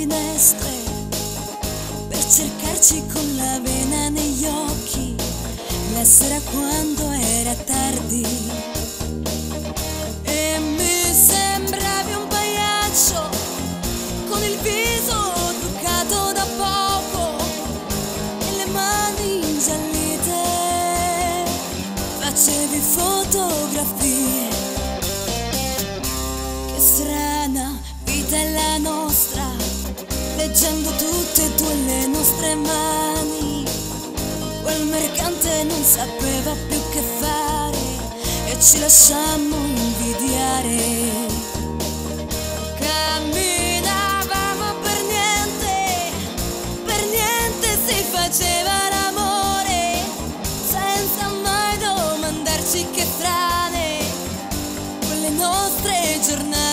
finestre per cercarci con la vena negli occhi, la sera quando era tardi, e mi sembravi un pagliaccio con il viso truccato da poco e le mani ingiallite. Facevi fotografie. Che strana vita è la nostra, leggendo tutte e due le nostre mani. Quel mercante non sapeva più che fare e ci lasciammo invidiare. Camminavamo per niente si faceva l'amore, senza mai domandarci che frane quelle nostre giornate.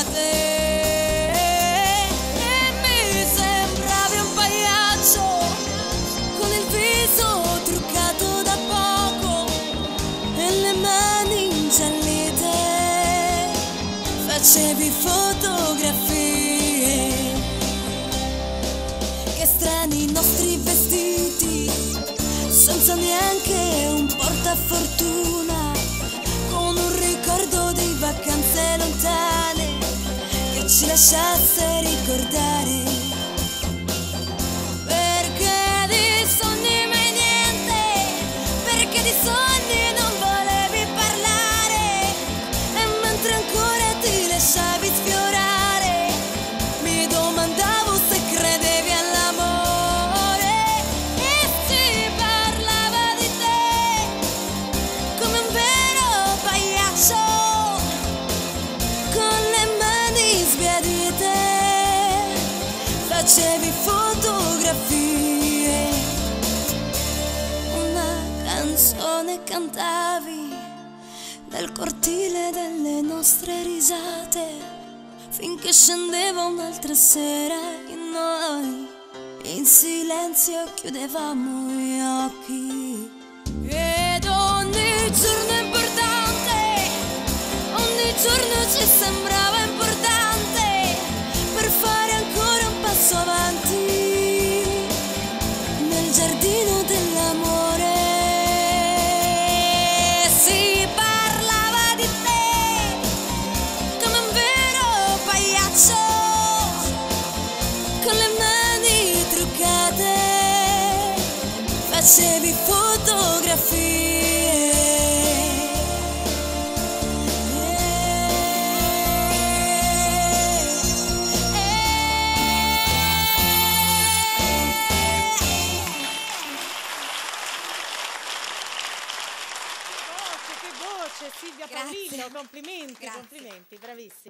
Facevi fotografie. Che strani i nostri vestiti, senza neanche un portafortuna, con un ricordo di vacanze lontane che ci lasciasse ricordare. Perché di sogni mai niente, perché di sogni non volevi parlare, e mentre ancora lasciavi sfiorare, mi domandavo se credevi all'amore, e si parlava di te come un vero pagliaccio, con le mani sbiadite. Facevi fotografie, una canzone cantavi nel cortile delle nostre risate, finché scendeva un'altra sera e noi in silenzio chiudevamo gli occhi. Ed ogni giorno è importante, ogni giorno ci sembrava importante per fare ancora un passo avanti nel giardino dell'amore. Con le mani truccate facevi fotografie. Che voce, Silvia Paolillo, complimenti, Grazie. complimenti, bravissima.